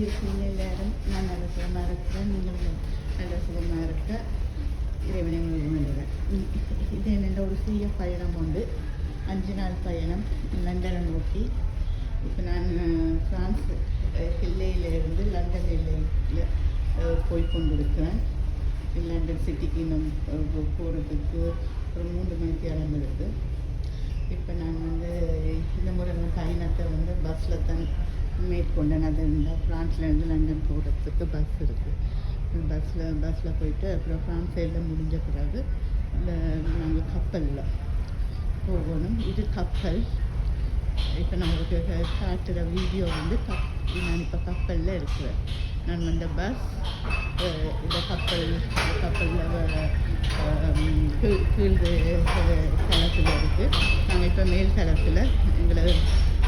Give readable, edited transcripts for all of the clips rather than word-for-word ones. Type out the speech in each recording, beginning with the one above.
இருக்கீங்க எல்லாரும். நான் நல்ல சுகமாக இருக்கிறேன். நீங்கள் நல்ல சுகமாக இருக்க இறைவனை வேண்டுகிறேன். இது என்னென்ன ஒரு சிறிய பயணம் உண்டு. 5 நாள் பயணம் லண்டனை நோக்கி. இப்போ நான் ஃப்ரான்ஸ் எல்லையிலிருந்து லண்டன் எல்லையில் போய் கொண்டிருக்கிறேன். லண்டன் சிட்டிக்கு இன்னும் போகிறதுக்கு ஒரு 3 மணிக்கு இறந்துருக்கு. இப்போ நான் இந்த முறை பயணத்தை பஸ்ஸில் தான் மேற்கொண்டேன். அது ஃப்ரான்ஸ்லேருந்து லண்டன் போகிறதுக்கு பஸ் இருக்குது. பஸ்ஸில் போயிட்டு அப்புறம் ஃப்ரான்ஸ் எல்லாம் முடிஞ்ச பிறகு நாங்கள் கப்பலில் போகணும். இது கப்பல். இப்போ நான் உங்களுக்கு காட்டுற வீடியோ நான் இப்போ கப்பலில் இருக்கிறேன். நான் பஸ் இந்த கப்பலில் கீழ் தளத்தில் இருக்குது. நாங்கள் இப்போ மேல் தளத்தில் எங்களை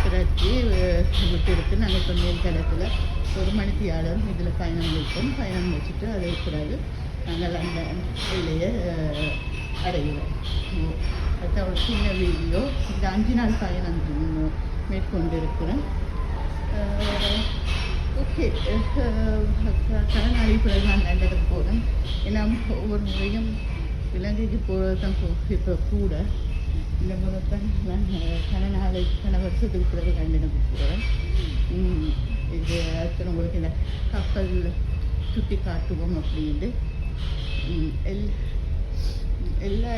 திரட்டி விட்டு நாங்கள் இப்போ மேல் தளத்தில் 1 மணிக்கு இதில் பயணம் வைப்போம். பயணம் வச்சுட்டு அதை பிறகு நாங்கள் அந்த எல்லையை அடைகிறோம். அது ஒரு சின்ன வீடியோ. இந்த 5 நாள் பயணம் மேற்கொண்டிருக்கிறேன். ஓகே, கடனாளி பிறகு நான் லண்டனுக்கு போகிறேன். ஏன்னா ஒவ்வொரு முறையும் இலங்கைக்கு போகிறது தான் இப்போ கூட. இந்த முறை தான் நான் கடனாளி வருஷத்துக்கு பிறகு லண்டனுக்கு போகிறேன். இது அடுத்த உங்களுக்கு இந்த கப்பல் சுற்றி காட்டுவோம் அப்படின்ட்டு எல்லா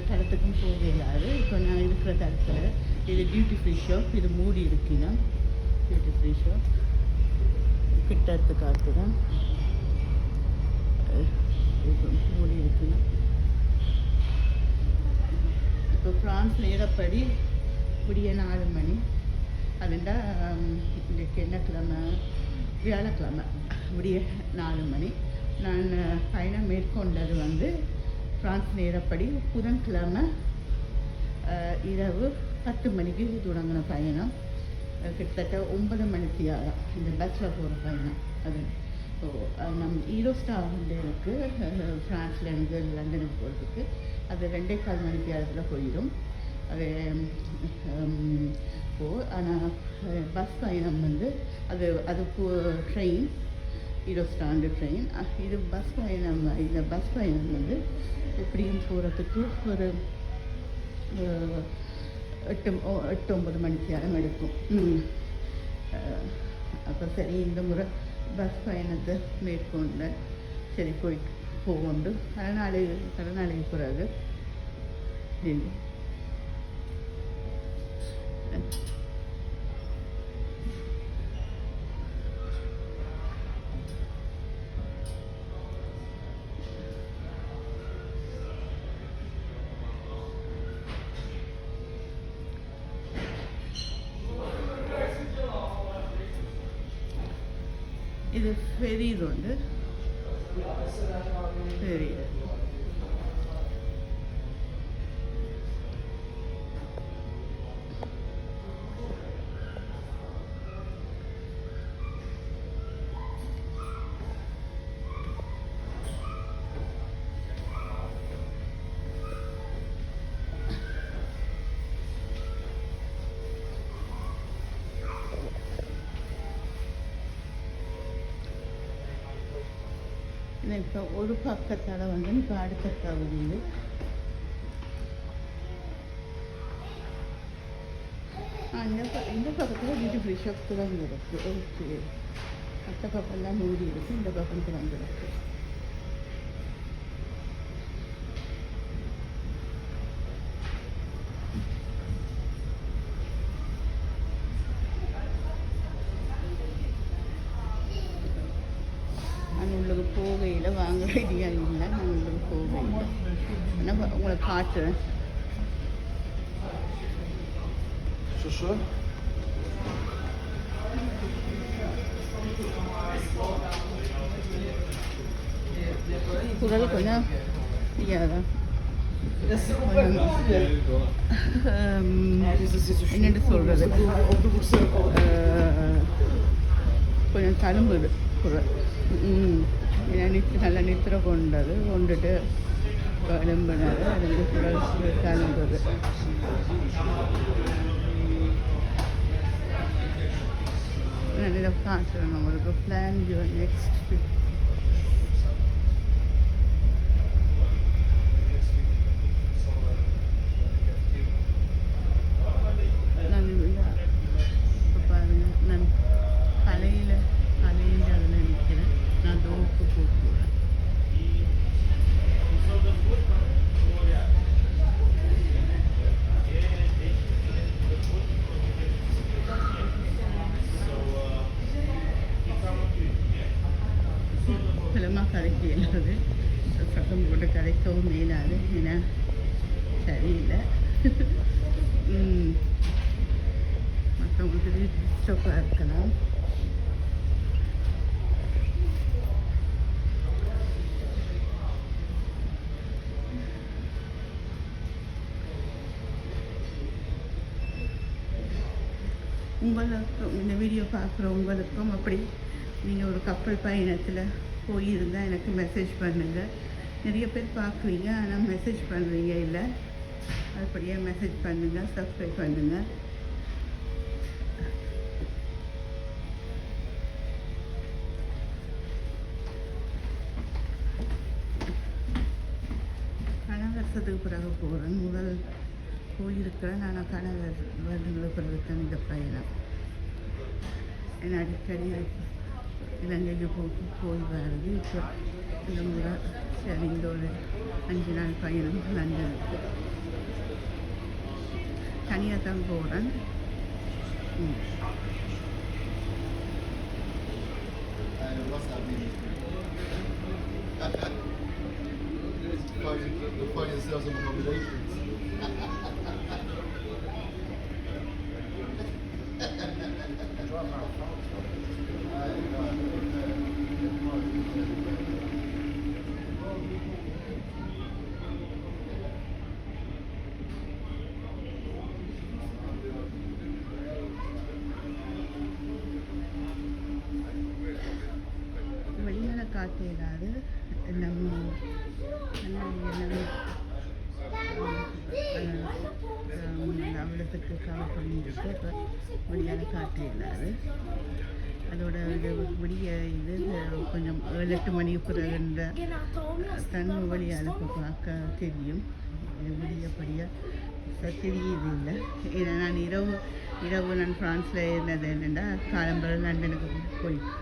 தளத்துக்கும் போக இல்லாது. இப்போ நான் இருக்கிற தளத்தில் இது டியூட்டி ஃப்ரீ ஷாப். இது மூடி இருக்குன்னா டியூட்டி ஃப்ரீ ஷாப் கிட்ட எடுத்து காட்டுதான் மூடி இருக்குன்னா. இப்போ ஃப்ரான்ஸ் நேரப்படி விடிய 4 மணி. அதுண்டா இன்றைக்கு என்ன கிழமை? வியாழக்கிழமை விடிய 4 மணி. நான் பயணம் மேற்கொண்டது ஃப்ரான்ஸ் நேரப்படி புதன்கிழமை இரவு 10 மணிக்கு தொடங்கின பயணம். கிட்டத்தட்ட 9 மணிக்கு இந்த பஸ்ஸில் போகிற பயணம். அது நம் ஈரோஸ்டார் இருக்குது ஃப்ரான்ஸ்லேருந்து லண்டனுக்கு போகிறதுக்கு. அது 2:15 மணிக்கு போயிடும். அது ஆனால் பஸ் பயணம் அது ட்ரெயின், ஈரோஸ்டாண்டு ட்ரெயின். இது பஸ் பயணம். இந்த பஸ் பயணம் எப்படியும் போகிறதுக்கு ஒரு 8-9 மணிக்கு எடுக்கும். அப்போ சரி, இந்த முறை பஸ் பயணத்தை மேற்கொண்டு சரி போயிட்டு போகொண்டு கடனாளிக்கு பிறகு இது ஃபெரி. இது ஃபெரி. இப்போ ஒரு பக்கத்தால் இப்போ அடுத்த பகுதியில் இந்த பக்கத்தில் டியூட்டி ஃப்ரீ ஷாப் திறந்துருக்கு. ஓகே, மற்ற பக்கம்லாம் மூடி இருக்குது. இந்த பக்கம் திறந்துருக்கு. உங்களுக்கு போகையில் வாங்க ஐடியா இல்லை. நான் உங்களுக்கு போகையில் ஆனால் உங்களை காட்டுறேன். குரல் கொஞ்சம் தெரியாதான் என்னென்று சொல்கிறது, கொஞ்சம் தழும்புது குரல். நல்லா நித்திர கொண்டுட்டு எலும்பினாரு. அதுக்கு குரல் தழும்புது. நான் இதில் காட்டுறேன் உங்களுக்கு பிளான் யுவர் நெக்ஸ்ட் ட்ரிப். நான் இப்போ பாருங்க, நான் கலையில் அதில் நிற்கிறேன். நான் தோப்பு போக்குறேன். பலமாக கதைக்க இல்லாது, சத்தம் போட்டு கதைக்கவும் மேலாது, ஏன்னா சரியில்லை. மற்றவங்களுக்கு டிஸ்டர்பாக இருக்கலாம். உங்களுக்கும் இந்த வீடியோ பார்க்குற உங்களுக்கும் அப்படி நீங்கள் ஒரு கப்பல் பயணத்தில் போயிருந்தால் எனக்கு மெசேஜ் பண்ணுங்கள். நிறைய பேர் பார்க்குறீங்க, ஆனால் மெசேஜ் பண்ணுறீங்க இல்லை. அதுபடியே மெசேஜ் பண்ணுங்கள், சப்ஸ்கிரைப் பண்ணுங்கள். கனவரசத்துக்கு பிறகு போகிறேன். முதல் போயிருக்கிறேன், ஆனால் கணவர் வருடங்களுக்கு பிறகு தான் இந்த பயணம். ஏன்னா அடிக்கடி இலங்கைக்கு போய் வருது. இப்போ இந்த முறை சரி, இந்த ஒரு 5 நாள் பயணம் லண்டனுக்கு தனியாக தான் போகிறேன். வெளியில் காற்று ஏதாவது நம்ம அவ்வளோத்துக்கு கவர் பண்ணியிருக்கு. இப்போ வெளியில் காற்று இல்லாது, அதோட விடிய இது கொஞ்சம் 7-8 மணிக்கு பிறகுன்ற தன் வழியால் இப்போ பார்க்க தெரியும். விடியப்படியாக தெரியுது இல்லை. ஏன்னா நான் இரவு நான் ஃப்ரான்ஸில் இருந்தது என்னென்னா, காலம்பரை லண்டனுக்கு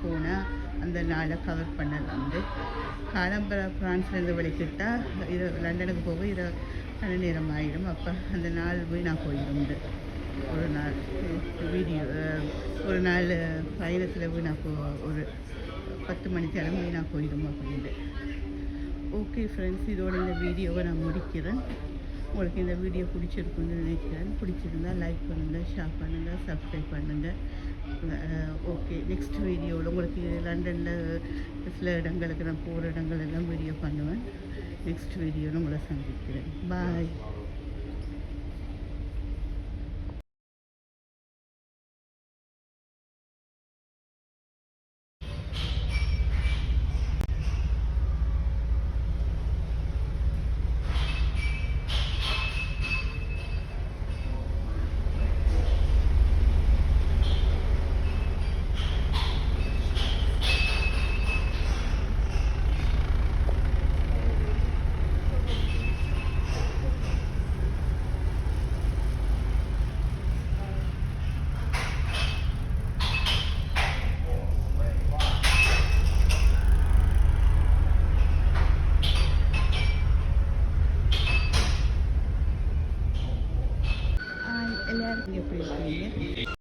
போனால் அந்த நாளை கவர் பண்ணலாம். காலம்பரை ஃப்ரான்ஸ்லேருந்து வெளிக்கிட்டால் லண்டனுக்கு போக நல்ல நேரம் ஆகிடும். அப்போ அந்த நாள் நான் போயிடுண்டு. ஒரு நாள் ஒரு நாள் பயணத்தில் நான் ஒரு 10 மணி கிழமை நான் போயிடும் அப்படின்ட்டு. ஓகே ஃப்ரெண்ட்ஸ், இதோட இந்த வீடியோவை நான் முடிக்கிறேன். உங்களுக்கு இந்த வீடியோ பிடிச்சிருக்குன்னு நினைக்கிறேன். பிடிச்சிருந்தால் லைக் பண்ணுங்கள், ஷேர் பண்ணுங்கள், சப்ஸ்கிரைப் பண்ணுங்கள். ஓகே, நெக்ஸ்ட் வீடியோவில் உங்களுக்கு லண்டனில் சில இடங்களுக்கு நான் போகிற இடங்கள் எல்லாம் வீடியோ பண்ணுவேன். நெக்ஸ்ட் வீடியோவில் உங்களை சந்திக்கிறேன். பாய். எல்லாருக்கும் எப்படி இருக்கீங்க?